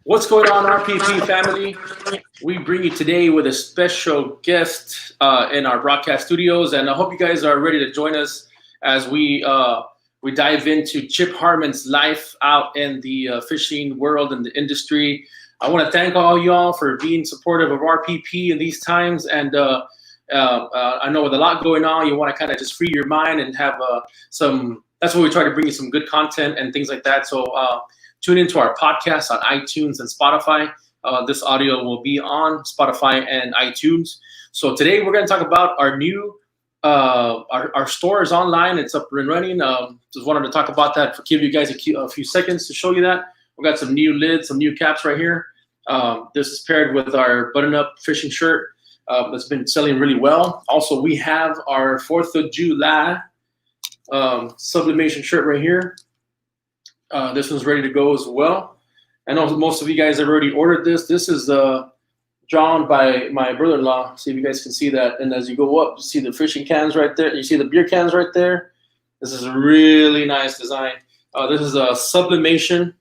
What's going on, RPP family? We bring you today with a special guest in our broadcast studios, and I hope you guys are ready to join us as we dive into Chip Harmon's life out in the fishing world and the industry. I want to thank all y'all for being supportive of RPP in these times, and I know with a lot going on, you want to kind of just free your mind and have some. That's why we try to bring you some good content and things like that. So. Tune into our podcast on iTunes and Spotify. This audio will be on Spotify and iTunes. So today we're going to talk about our new our store is online. It's up and running. Just wanted to talk about that. Give you guys a few seconds to show you that. We got some new lids, some new caps right here. This is paired with our button-up fishing shirt that's been selling really well. Also, we have our 4th of July sublimation shirt right here. This one's ready to go as well. I know most of you guys have already ordered this. This is drawn by my brother-in-law. See if you guys can see that. And as you go up, you see the fishing cans right there. You see the beer cans right there. This is a really nice design. This is a sublimation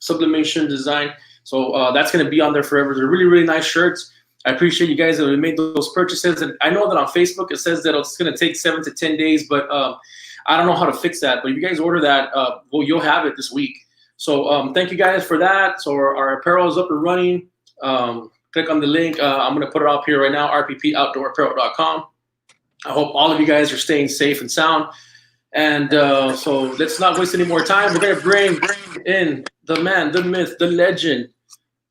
design. So that's going to be on there forever. They're really, really nice shirts. I appreciate you guys that have made those purchases. And I know that on Facebook it says that it's going to take 7 to 10 days, but I don't know how to fix that, but if you guys order that, well, you'll have it this week. So thank you guys for that. So our apparel is up and running. Click on the link. I'm going to put it up here right now, rppoutdoorapparel.com. I hope all of you guys are staying safe and sound. And so let's not waste any more time. We're going to bring in the man, the myth, the legend,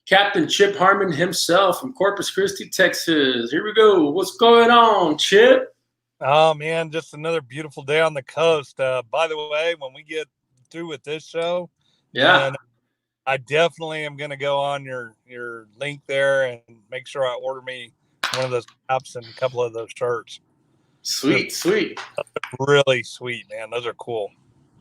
Captain Chip Harmon himself from Corpus Christi, Texas. Here we go. What's going on, Chip? Oh, man, just another beautiful day on the coast. By the way, when we get through with this show, yeah, I definitely am going to go on your link there and make sure I order me one of those caps and a couple of those shirts. Sweet. Really sweet, man. Those are cool.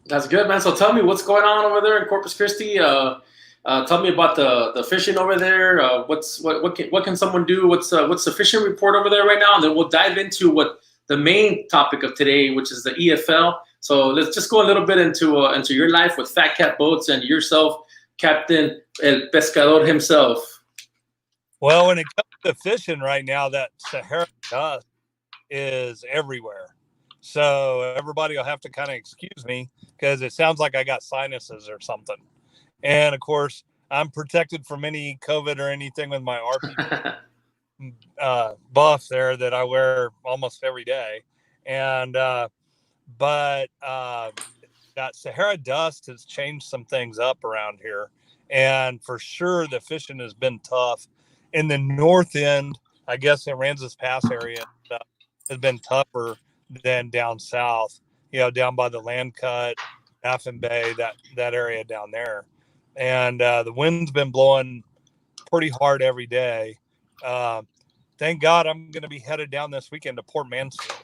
That's good, man. So tell me what's going on over there in Corpus Christi. Tell me about the fishing over there. What can someone do? What's the fishing report over there right now? And then we'll dive into what the main topic of today, which is the EFL. So let's just go a little bit into your life with Fat Cat Boats and yourself, Captain El Pescador himself. Well, when it comes to fishing right now, that Sahara dust is everywhere. So everybody will have to kind of excuse me because it sounds like I got sinuses or something. And of course, I'm protected from any COVID or anything with my RP buff there that I wear almost every day. And but that Sahara dust has changed some things up around here, and for sure the fishing has been tough in the north end. I guess in Aransas Pass area has been tougher than down south, down by the Land Cut, Baffin Bay, that area down there. And the wind's been blowing pretty hard every day. Thank God I'm going to be headed down this weekend to Port Mansfield.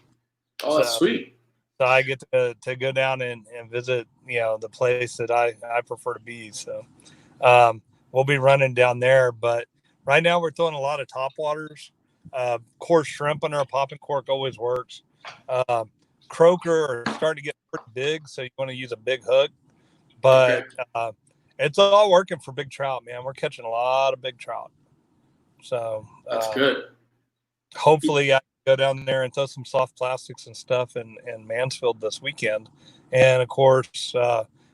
Oh, that's sweet. So I get to go down and visit, the place that I prefer to be. So we'll be running down there. But right now we're throwing a lot of topwaters. Coarse shrimp under a popping cork always works. Croaker are starting to get pretty big, so you want to use a big hook. But it's all working for big trout, man. We're catching a lot of big trout. So that's good. Hopefully I can go down there and throw some soft plastics and stuff in Mansfield this weekend. And of course,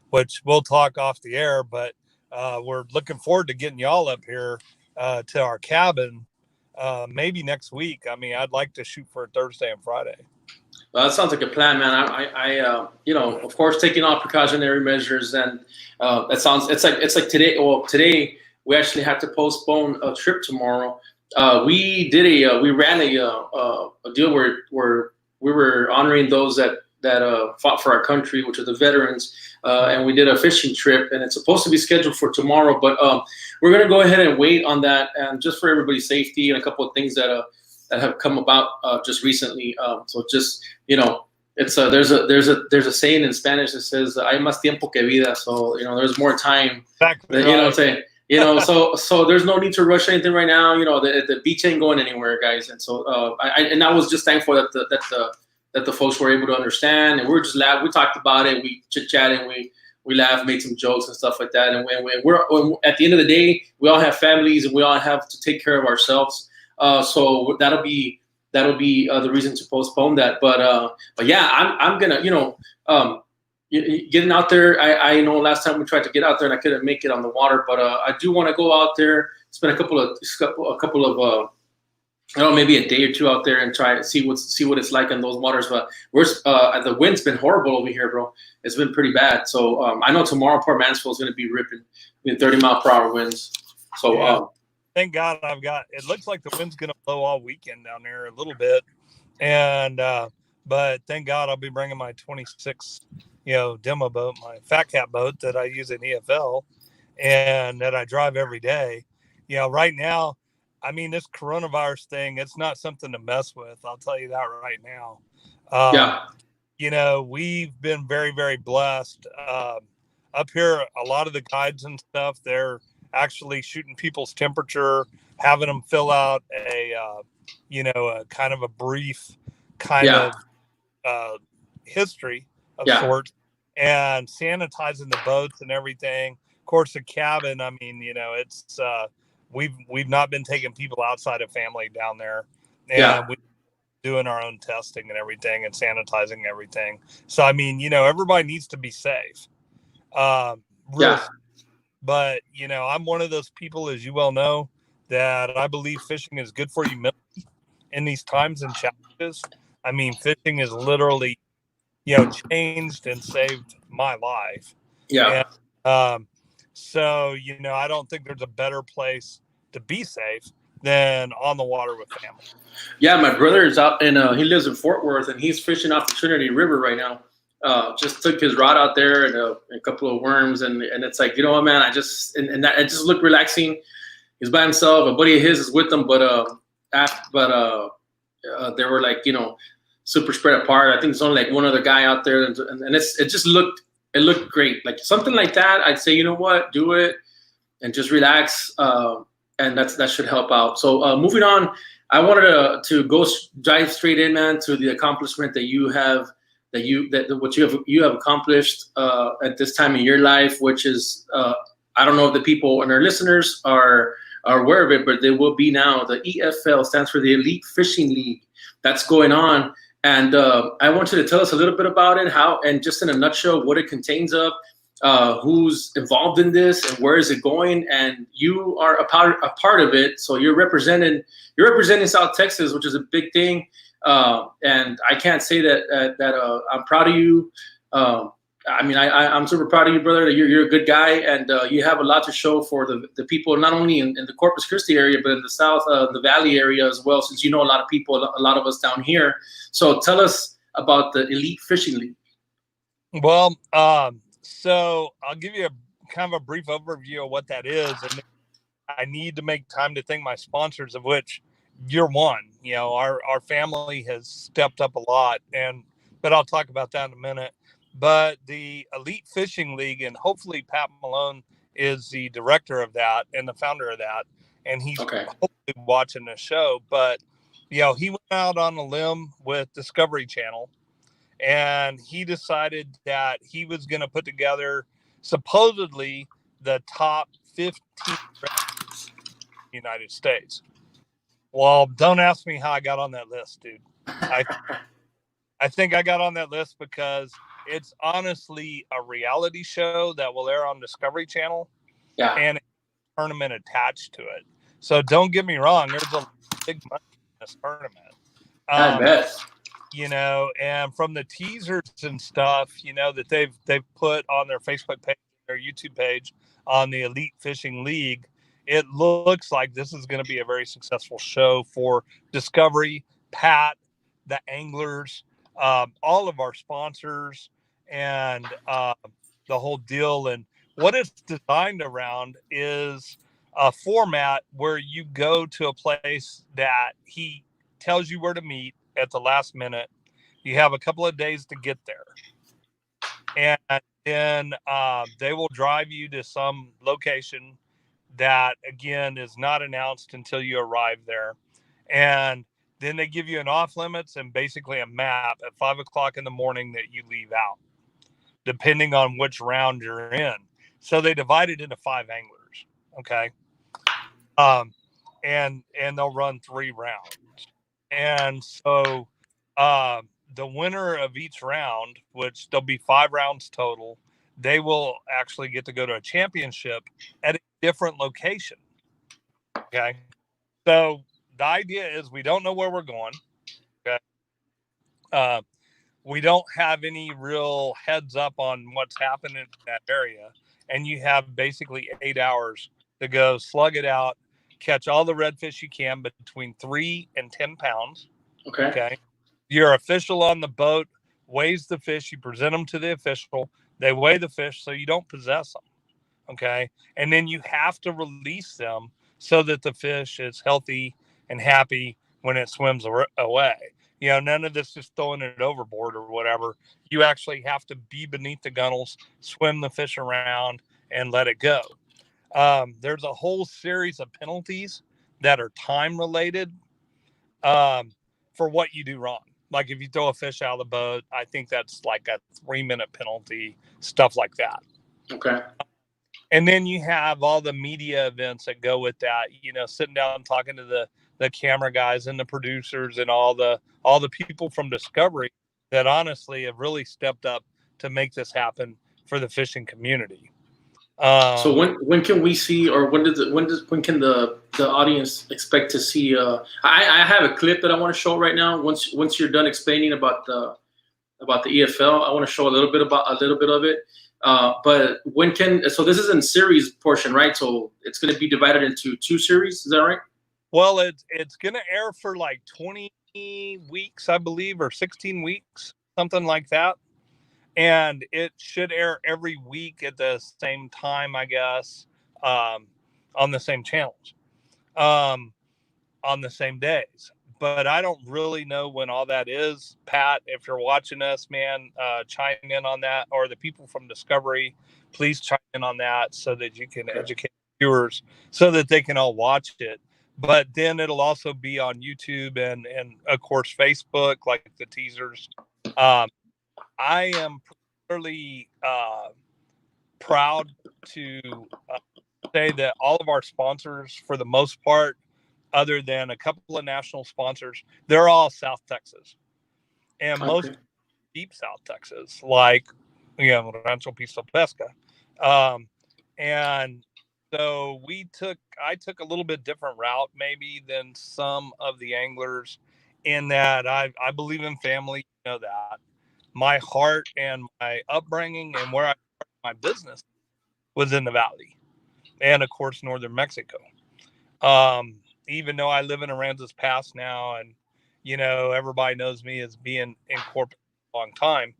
which we'll talk off the air, but we're looking forward to getting y'all up here to our cabin maybe next week. I mean, I'd like to shoot for Thursday and Friday. Well, that sounds like a plan, man. I of course, taking all precautionary measures, and it's like today. Well, today we actually had to postpone a trip tomorrow. We ran a deal where we were honoring those that fought for our country, which are the veterans, and we did a fishing trip, and it's supposed to be scheduled for tomorrow, but we're gonna go ahead and wait on that, and just for everybody's safety and a couple of things that have come about just recently. So just it's there's a saying in Spanish that says "Hay más tiempo que vida," so there's more time. Exactly. So there's no need to rush anything right now. The beach ain't going anywhere, guys. And so I was just thankful that the folks were able to understand, and we were just we talked about it, we chit chatted, we laughed, made some jokes and stuff like that. And when at the end of the day, we all have families and we all have to take care of ourselves. So that'll be the reason to postpone that. But yeah, I'm gonna, getting out there. I know last time we tried to get out there and I couldn't make it on the water, but I do want to go out there, spend a couple of I don't know, maybe a day or two out there and try to see what it's like in those waters. But the wind's been horrible over here, bro. It's been pretty bad. So I know tomorrow Port Mansfield is going to be ripping 30-mile-per-hour winds. So yeah. Thank God it looks like the wind's going to blow all weekend down there a little bit. And, but thank God I'll be bringing my 26, demo boat, my Fat Cat boat that I use in EFL and that I drive every day. Right now, I mean, this coronavirus thing, it's not something to mess with. I'll tell you that right now. We've been very, very blessed. Up here, a lot of the guides and stuff, they're actually shooting people's temperature, having them fill out a kind of a brief kind of history of sorts, and sanitizing the boats and everything. Of course, the cabin, I mean, it's we've not been taking people outside of family down there, and we're doing our own testing and everything and sanitizing everything. So I mean, everybody needs to be safe. But I'm one of those people, as you well know, that I believe fishing is good for you mentally in these times and challenges. I mean, fishing is literally, changed and saved my life. Yeah. And, so, I don't think there's a better place to be safe than on the water with family. Yeah, my brother is out and he lives in Fort Worth and he's fishing off the Trinity River right now. Just took his rod out there and a couple of worms and it's like, you know what, man, it just looked relaxing. He's by himself. A buddy of his is with him, but they were like, super spread apart. I think there's only like one other guy out there, and it looked great. Like something like that, I'd say, you know what, do it and just relax, and that should help out. So moving on, I wanted to go dive straight in, man, to the accomplishment that you have, what you have accomplished at this time in your life, which is I don't know if the people and our listeners are aware of it, but there will be now. The EFL stands for the Elite Fishing League. That's going on. And I want you to tell us a little bit about it, and just in a nutshell, what it contains of, who's involved in this, and where is it going. And you are a part of it, so you're representing South Texas, which is a big thing. And I can't say that I'm proud of you. I mean, I'm super proud of you, brother. That you're a good guy, and you have a lot to show for the people, not only in the Corpus Christi area, but in the South, the Valley area as well. Since you know a lot of people, a lot of us down here. So tell us about the Elite Fishing League. Well, so I'll give you a kind of a brief overview of what that is, and I need to make time to thank my sponsors, of which you're one. Our family has stepped up a lot, but I'll talk about that in a minute. But the Elite Fishing League, and hopefully Pat Malone is the director of that and the founder of that, and he's hopefully watching the show. But he went out on a limb with Discovery Channel, and he decided that he was going to put together supposedly the top 15 in the United States. Well, don't ask me how I got on that list, dude. I think I got on that list because it's honestly a reality show that will air on Discovery Channel, and a tournament attached to it. So don't get me wrong, there's a big money in this tournament. I bet. And from the teasers and stuff, that they've put on their Facebook page, their YouTube page on the Elite Fishing League, it looks like this is going to be a very successful show for Discovery, Pat, the anglers, all of our sponsors, and the whole deal. And what it's designed around is a format where you go to a place that he tells you where to meet at the last minute. You have a couple of days to get there, and then they will drive you to some location that, again, is not announced until you arrive there. And then they give you an off limits and basically a map at 5 o'clock in the morning that you leave out. depending on which round you're in. So they divide it into 5 anglers. Okay. And they'll run 3 rounds. And so the winner of each round, which there'll be 5 rounds total, they will actually get to go to a championship at a different location. Okay. So the idea is we don't know where we're going. Okay. We don't have any real heads up on what's happening in that area. And you have basically 8 hours to go slug it out, catch all the redfish you can between 3 and 10 pounds. Okay. Okay. Your official on the boat weighs the fish. You present them to the official. They weigh the fish so you don't possess them. Okay. And then you have to release them so that the fish is healthy and happy when it swims away. None of this is throwing it overboard or whatever. You actually have to be beneath the gunnels, swim the fish around, and let it go. There's a whole series of penalties that are time related for what you do wrong. Like if you throw a fish out of the boat, I think that's like a 3-minute penalty, stuff like that. Okay. And then you have all the media events that go with that, sitting down and talking to the camera guys and the producers and all the people from Discovery that honestly have really stepped up to make this happen for the fishing community. So when can we see, or when can the audience expect to see? I have a clip that I want to show right now. Once you're done explaining about the EFL, I want to show a little bit of it. But so this is in series portion, right? So it's going to be divided into 2 series. Is that right? Well, it's going to air for like 20 weeks, I believe, or 16 weeks, something like that. And it should air every week at the same time, I guess, on the same channels, on the same days. But I don't really know when all that is. Pat, if you're watching us, man, chime in on that. Or the people from Discovery, please chime in on that so that you can educate viewers so that they can all watch it. But then it'll also be on YouTube and of course, Facebook, like the teasers. I am particularly proud to say that all of our sponsors, for the most part, other than a couple of national sponsors, they're all South Texas, and most deep South Texas, like Rancho.Pisto.Pesca. And so I took a little bit different route maybe than some of the anglers in that I believe in family, that. My heart and my upbringing and where I started my business was in the valley and of course northern Mexico. Even though I live in Aransas Pass now, and everybody knows me as being in corporate a long time,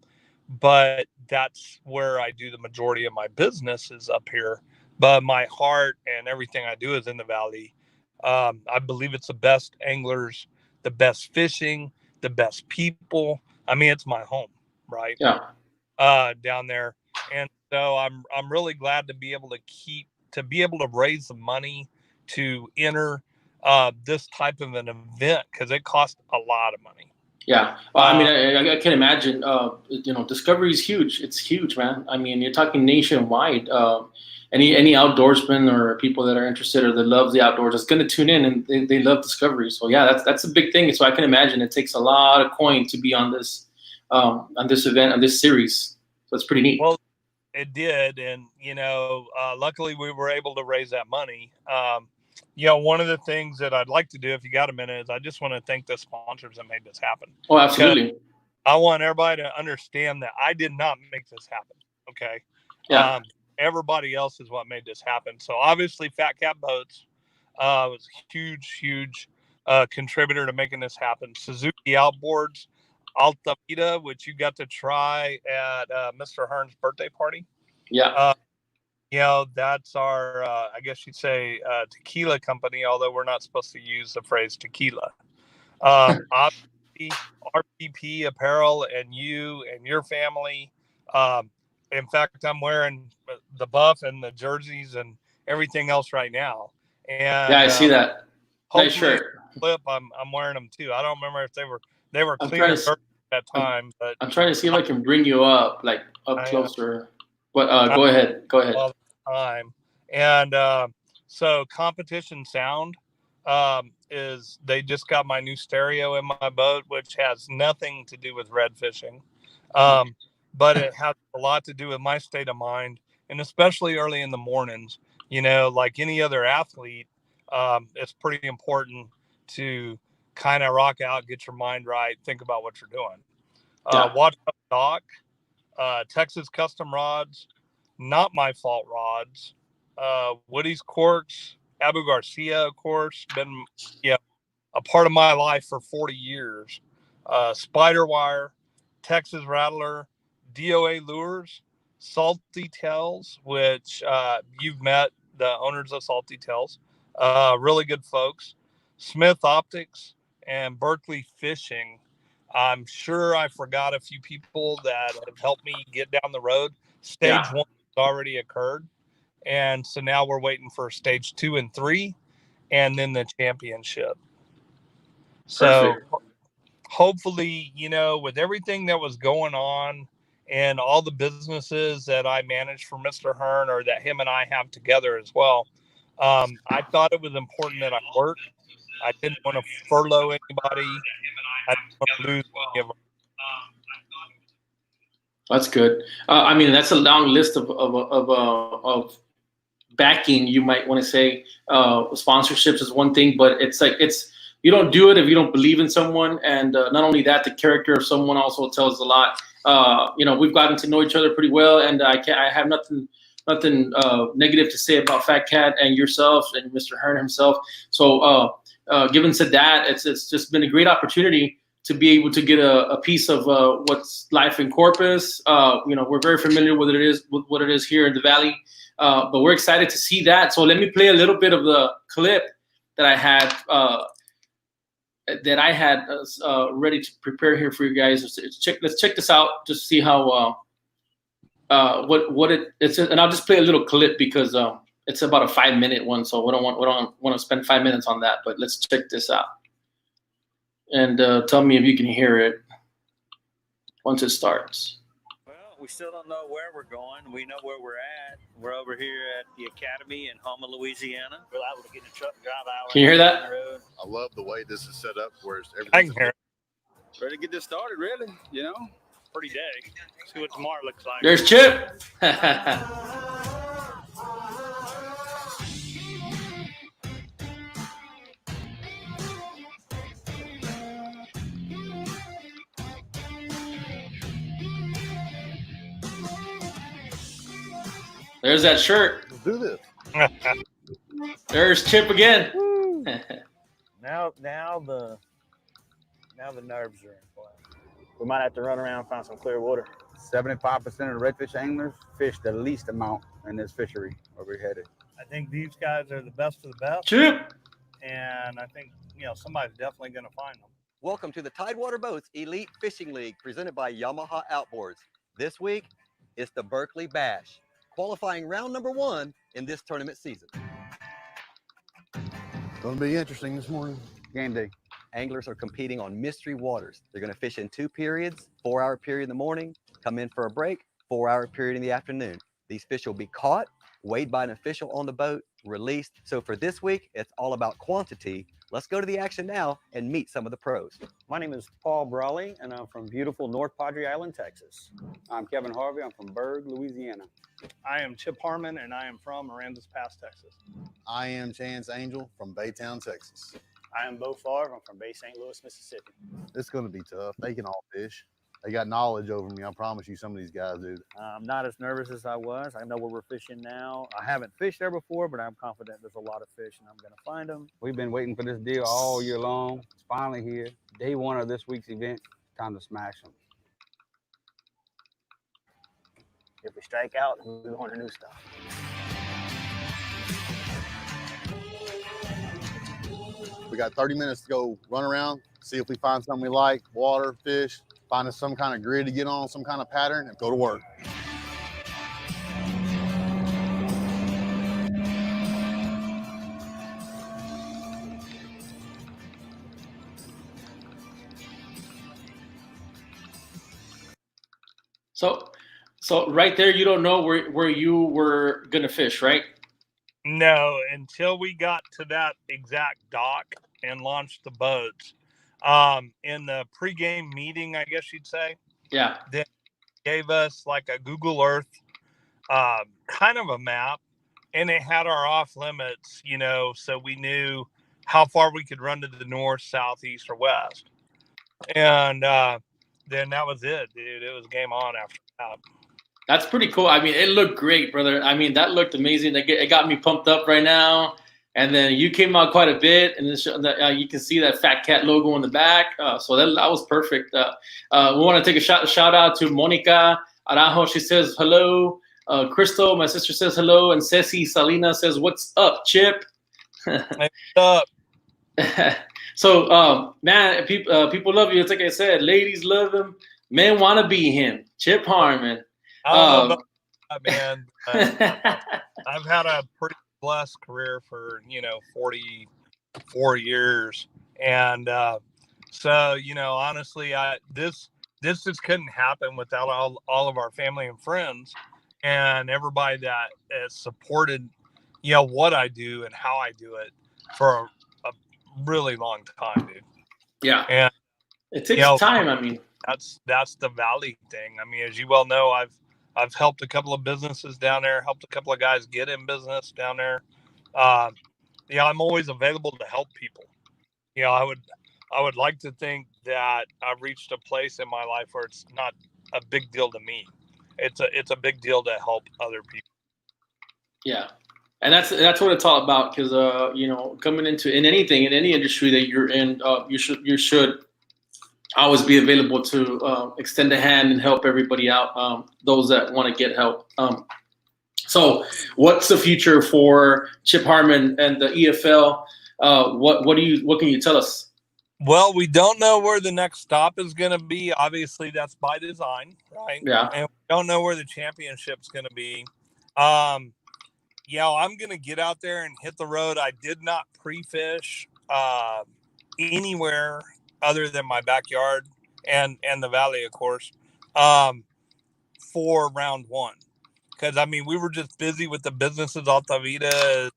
but that's where I do the majority of my business is up here. But my heart and everything I do is in the valley. I believe it's the best anglers, the best fishing, the best people. I mean, it's my home, right? Yeah. Down there. And so I'm really glad to be able to raise the money to enter this type of an event, because it costs a lot of money. Yeah, well, I mean, I can imagine. Discovery is huge. It's huge, man. I mean, you're talking nationwide. Any outdoorsmen or people that are interested or that love the outdoors is going to tune in, and they love Discovery. So yeah, that's a big thing. So I can imagine it takes a lot of coin to be on this event, on this series. So it's pretty neat. Well, it did, and luckily we were able to raise that money. One of the things that I'd like to do, if you got a minute, is I just want to thank the sponsors that made this happen. Oh, absolutely. I want everybody to understand that I did not make this happen. Okay. Yeah. Everybody else is what made this happen. So obviously Fat Cat Boats was a huge contributor to making this happen. Suzuki Outboards, Alta Vida, which you got to try at Mr. Hearn's birthday party. Yeah. That's our, I guess you'd say, tequila company, although we're not supposed to use the phrase tequila. Obviously, RPP Apparel and you and your family. In fact, I'm wearing the buff and the jerseys and everything else right now. And yeah, I see that. Nice shirt. Flip, I'm wearing them too. I don't remember if they were I'm clean trying or to, dirty. that time, but I'm trying to see if I can bring you up, like up closer. But go ahead. Go ahead. All the time. And so Competition Sound is they just got my new stereo in my boat, which has nothing to do with red fishing. But it has a lot to do with my state of mind, and especially early in the mornings. You know, like any other athlete, it's pretty important to kind of rock out, get your mind right, think about what you're doing. Watch Up Doc, Texas Custom Rods, Not My Fault Rods, Woody's Corks, Abu Garcia, of course, been a part of my life for 40 years. Spider Wire, Texas Rattler, DOA Lures, Salty Tails, which you've met the owners of Salty Tails, really good folks. Smith Optics and Berkeley Fishing. I'm sure I forgot a few people that have helped me get down the road. Stage 1 has already occurred. And so now we're waiting for stage 2 and 3 and then the championship. So hopefully, you know, with everything that was going on and all the businesses that I managed for Mr. Hearn or that him and I have together as well, I thought it was important that I work. I didn't want to furlough anybody. I didn't want to lose any of them. That's good. I mean, that's a long list of backing. You might want to say sponsorships is one thing, but it's like you don't do it if you don't believe in someone. And not only that, the character of someone also tells a lot. You know, we've gotten to know each other pretty well, and I have nothing negative to say about Fat Cat and yourself and Mr. Hearn himself. So given said that, it's just been a great opportunity to be able to get a piece of what's life in Corpus. You know, we're very familiar with what it is here in the Valley, but we're excited to see that. So let me play a little bit of the clip that I had ready to prepare here for you guys. Let's check this out. Just see how it's, and I'll just play a little clip because it's about a 5-minute one, so we don't want to spend 5 minutes on that. But let's check this out. And tell me if you can hear it once it starts. Well, we still don't know where we're going. We know where we're at. We're over here at the Academy in Harmon, Louisiana. We're able to get in the truck, drive out. Can you hear that? I love the way this is set up, where everything's I can hear it. Ready to get this started, really, you know? Pretty day. See what tomorrow looks like. There's Chip. There's that shirt. Let's do this. There's Chip again. Now the nerves are in play. We might have to run around and find some clear water. 75% of the redfish anglers fish the least amount in this fishery where we're headed. I think these guys are the best of the best. Chip. And I think, you know, somebody's definitely going to find them. Welcome to the Tidewater Boats Elite Fishing League presented by Yamaha Outboards. This week, it's the Berkeley Bash, qualifying round number 1 in this tournament season. Gonna be interesting this morning. Game day. Anglers are competing on mystery waters. They're going to fish in 2 periods, 4-hour period in the morning, come in for a break, 4-hour period in the afternoon. These fish will be caught, weighed by an official on the boat, released. So for this week, it's all about quantity. Let's go to the action now and meet some of the pros. My name is Paul Brawley, and I'm from beautiful North Padre Island, Texas. I'm Kevin Harvey. I'm from Berg, Louisiana. I am Chip Harmon, and I am from Aransas Pass, Texas. I am Chance Angel from Baytown, Texas. I am Bo Favre. I'm from Bay St. Louis, Mississippi. It's gonna be tough. They can all fish. They got knowledge over me. I promise you, some of these guys do. I'm not as nervous as I was. I know where we're fishing now. I haven't fished there before, but I'm confident there's a lot of fish, and I'm going to find them. We've been waiting for this deal all year long. It's finally here. Day 1 of this week's event. Time to smash them. If we strike out, we're going to new stuff. We got 30 minutes to go run around, see if we find something we like, water, fish, find us some kind of grid to get on, some kind of pattern, and go to work. So right there, you don't know where you were gonna fish, right? No, until we got to that exact dock and launched the boats. In the pregame meeting, I guess you'd say, Yeah. they gave us like a Google Earth kind of a map, and it had our off limits, so we knew how far we could run to the north, south, east, or west. And then that was it, dude. It was game on after that. That's pretty cool. I mean, it looked great, brother. I mean, that looked amazing. It got me pumped up right now. And then you came out quite a bit, and then you can see that Fat Cat logo in the back. So that was perfect. We want to take a shout out to Monica Arajo. She says hello. Crystal, my sister, says hello, and Ceci Salina says, "What's up, Chip?" What's up? So, man, people love you. It's like I said, ladies love him, men want to be him. Chip Harmon. I don't know about that, man. I've had a pretty blessed career for 44 years, and so honestly, this just couldn't happen without all of our family and friends and everybody that has supported what I do and how I do it for a really long time, dude. Yeah, and it takes time. I mean, that's the Valley thing. I mean, as you well know, I've helped a couple of businesses down there, helped a couple of guys get in business down there. I'm always available to help people. I would like to think that I've reached a place in my life where it's not a big deal to me. It's a big deal to help other people. Yeah, and that's what it's all about. Because coming into in any industry that you're in, you should always be available to extend a hand and help everybody out. Those that want to get help. So, what's the future for Chip Harmon and the EFL? What can you tell us? Well, we don't know where the next stop is going to be. Obviously, that's by design, right? Yeah. And we don't know where the championship's going to be. I'm going to get out there and hit the road. I did not pre-fish anywhere other than my backyard and the Valley, of course, for round one. Because, I mean, we were just busy with the businesses. Altavita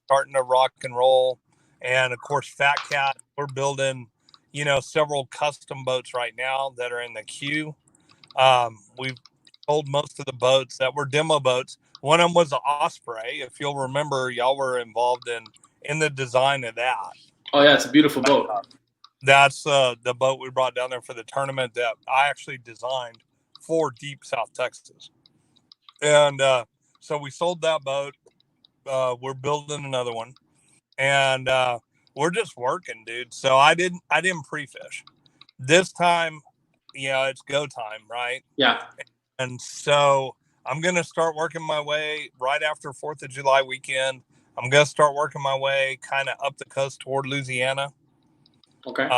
starting to rock and roll. And, of course, Fat Cat, we're building, several custom boats right now that are in the queue. We've sold most of the boats that were demo boats. One of them was the Osprey. If you'll remember, y'all were involved in the design of that. Oh, yeah, it's a beautiful boat. That's the boat we brought down there for the tournament that I actually designed for deep South Texas. And so we sold that boat. We're building another one. And we're just working, dude. So I didn't pre-fish. This time, it's go time, right? Yeah. And so I'm going to start working my way right after 4th of July weekend. I'm going to start working my way kind of up the coast toward Louisiana. Okay.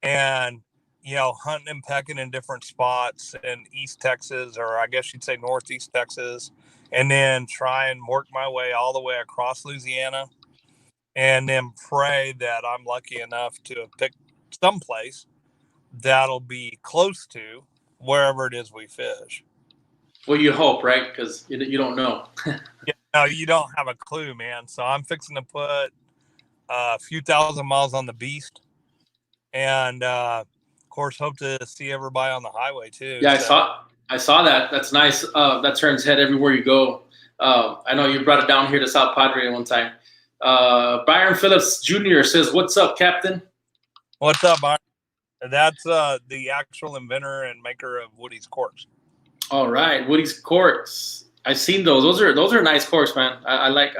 And, hunting and pecking in different spots in East Texas, or I guess you'd say Northeast Texas, and then try and work my way all the way across Louisiana, and then pray that I'm lucky enough to pick some place that'll be close to wherever it is we fish. Well, you hope, right? Because you don't know. No, you don't have a clue, man. So I'm fixing to put a few thousand miles on the beast, and of course, hope to see everybody on the highway too. Yeah, I saw that. That's nice. That turns head everywhere you go. I know you brought it down here to South Padre one time. Byron Phillips Jr. says, "What's up, Captain?" What's up, Byron? That's the actual inventor and maker of Woody's corks. All right, Woody's corks. I've seen those. Those are nice corks, man. I like.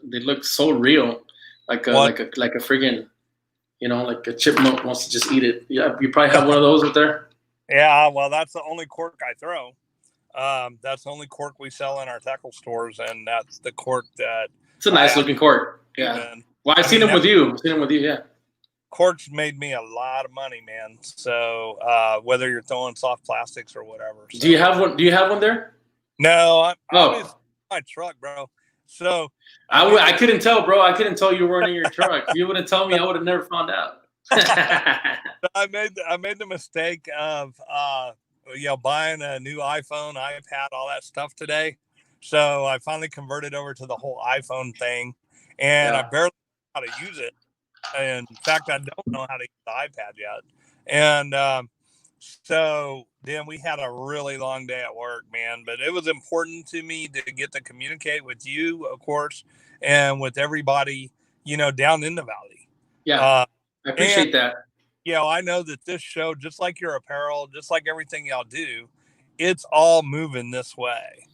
They look so real, like a friggin', like a chipmunk wants to just eat it. Yeah, you probably have one of those up there. Yeah, well, that's the only cork I throw. That's the only cork we sell in our tackle stores, and that's the cork that. It's a nice looking cork. Yeah. Well, I've seen them with you. Yeah. Corks made me a lot of money, man. So whether you're throwing soft plastics or whatever. So. Do you have one? Do you have one there? No, I'm my truck, bro. So I couldn't tell, bro. I couldn't tell you weren't in your truck. If you wouldn't tell me, I would have never found out. I made the mistake of buying a new iPhone, iPad, all that stuff today. So I finally converted over to the whole iPhone thing, and I barely know how to use it. And in fact, I don't know how to use the iPad yet. And so then we had a really long day at work, man. But it was important to me to get to communicate with you, of course, and with everybody, down in the valley. Yeah, I appreciate that. I know that this show, just like your apparel, just like everything y'all do, it's all moving this way.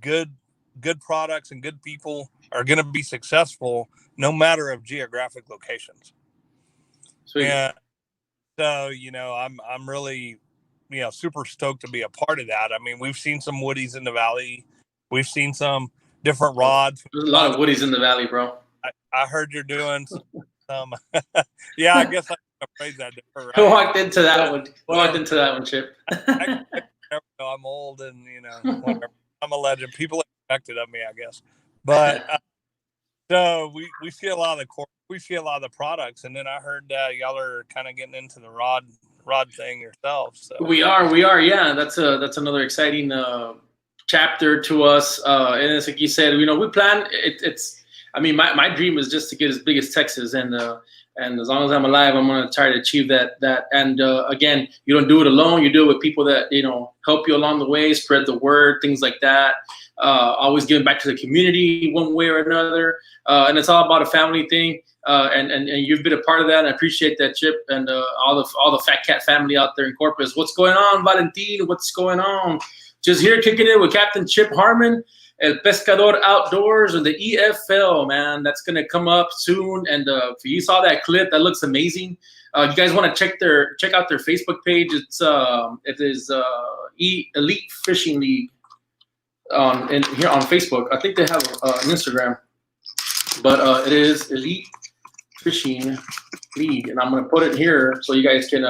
Good products and good people are going to be successful no matter of geographic locations. Sweet. And so, I'm really, super stoked to be a part of that. I mean, we've seen some woodies in the valley. We've seen some different rods. There's a lot of woodies in the valley, bro. I heard you're doing some. Yeah, I guess I can phrase that different. Right? Who walked into that one? Walked into that one, Chip. I'm old and whatever. I'm a legend. People expect it of me, I guess. But so we see a lot of the products, and then I heard y'all are kind of getting into the rod thing yourselves. So. We are. Yeah, that's another exciting chapter to us. And it's like you said, we plan. It's. I mean, my dream is just to get as big as Texas, and as long as I'm alive, I'm gonna try to achieve that. And again, you don't do it alone. You do it with people that help you along the way, spread the word, things like that. Always giving back to the community one way or another, and it's all about a family thing. And you've been a part of that. And I appreciate that, Chip, and all the Fat Cat family out there in Corpus. What's going on, Valentin? What's going on? Just here kicking it with Captain Chip Harmon. El Pescador Outdoors, or the EFL, man. That's going to come up soon. And if you saw that clip, that looks amazing. You guys want to check out their Facebook page. It is Elite Fishing League here on Facebook. I think they have an Instagram, but it is Elite Fishing League. And I'm going to put it here so you guys can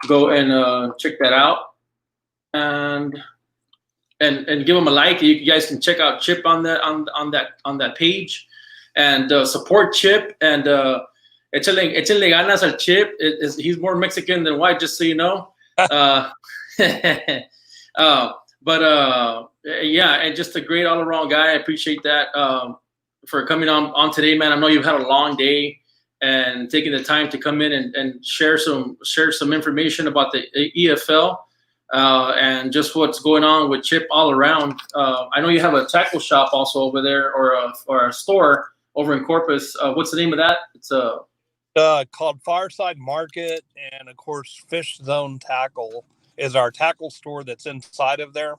go and check that out. And give them a like. You guys can check out Chip on that page, and support Chip. And échale ganas al Chip. He's more Mexican than white, just so you know. But yeah, and just a great all around guy. I appreciate that for coming on today, man. I know you've had a long day and taking the time to come in and share some information about the EFL. And just what's going on with Chip all around. I know you have a tackle shop also over there, or a store over in Corpus. What's the name of that? It's called Fireside Market, and of course, Fish Zone Tackle is our tackle store that's inside of there.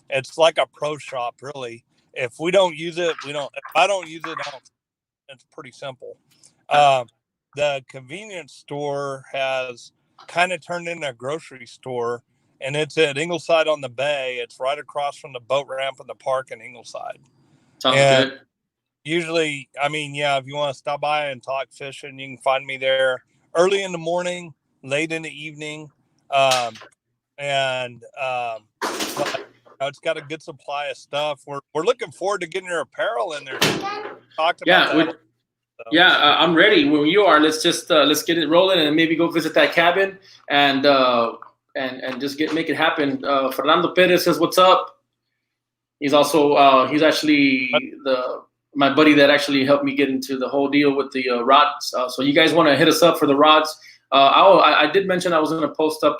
It's like a pro shop, really. If we don't use it, we don't. If I don't use it, it's pretty simple. The convenience store has kind of turned into a grocery store. And it's at Ingleside on the Bay. It's right across from the boat ramp in the park in Ingleside. Sounds good. Usually, I mean, yeah, if you want to stop by and talk fishing, you can find me there early in the morning, late in the evening. But, it's got a good supply of stuff. We're looking forward to getting your apparel in there. Talked about that. Yeah, I'm ready. When you are, let's get it rolling and maybe go visit that cabin and just make it happen. Fernando Perez says, "What's up?" He's also he's actually my buddy that actually helped me get into the whole deal with the rods. So you guys want to hit us up for the rods? I did mention I was going to post up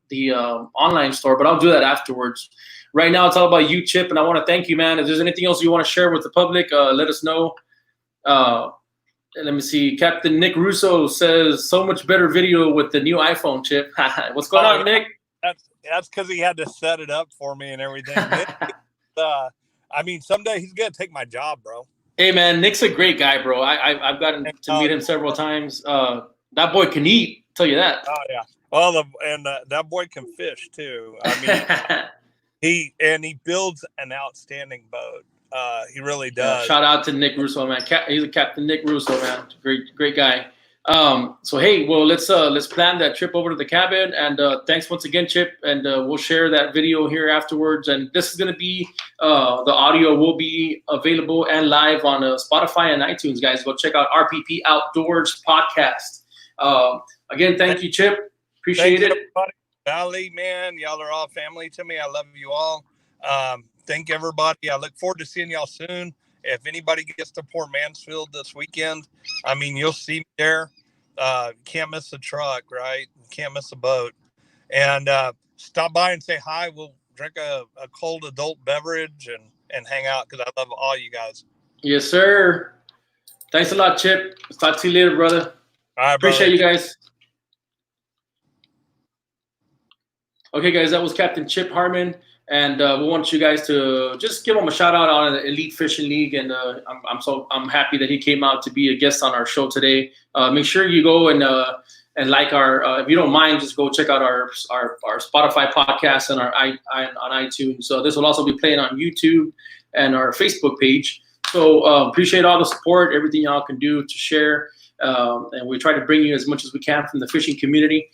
the online store, but I'll do that afterwards. Right now, it's all about you, Chip, and I want to thank you, man. If there's anything else you want to share with the public, let us know. Let me see. Captain Nick Russo says, "So much better video with the new iPhone, Chip." What's going on, Nick? That's because he had to set it up for me and everything. I mean, someday he's gonna take my job, bro. Hey, man, Nick's a great guy, bro. I've gotten to meet him several times. That boy can eat. I'll tell you that. Oh yeah. Well, that boy can fish too. I mean, he builds an outstanding boat. He really does. Shout out to Nick Russo, man. He's a Captain Nick Russo, man. Great guy. So hey, well, let's plan that trip over to the cabin. And thanks once again, Chip. And we'll share that video here afterwards. And this is gonna be the audio will be available and live on Spotify and iTunes, guys. Go check out RPP Outdoors podcast. Again, thank you, Chip. Appreciate it. Everybody. Valley, man. Y'all are all family to me. I love you all. Thank everybody. I look forward to seeing y'all soon. If anybody gets to Port Mansfield this weekend, I mean, you'll see me there. Can't miss a truck, right? Can't miss a boat. And stop by and say hi. We'll drink a cold adult beverage and hang out because I love all you guys. Yes, sir. Thanks a lot, Chip. Talk to you later, brother. All right, Appreciate brother. you guys. Okay, guys, that was Captain Chip Harmon, and we want you guys to just give him a shout out on the Elite Fishing League, and I'm happy that he came out to be a guest on our show today. Make sure you go and like our if you don't mind, just go check out our Spotify podcast and on iTunes. So this will also be playing on YouTube and our Facebook page. So appreciate all the support, everything y'all can do to share, and we try to bring you as much as we can from the fishing community.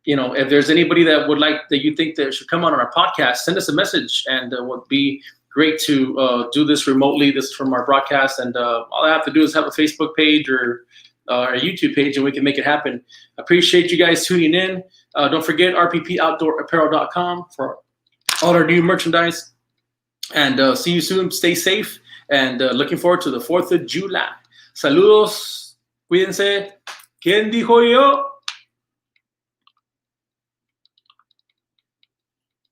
If there's anybody that you think that should come on our podcast, send us a message, and it would be great to do this remotely. This is from our broadcast, and all I have to do is have a Facebook page or a YouTube page, and we can make it happen. Appreciate you guys tuning in. Don't forget rppoutdoorapparel.com for all our new merchandise, and see you soon. Stay safe, and looking forward to the 4th of July. Saludos, cuídense. ¿Quién dijo yo?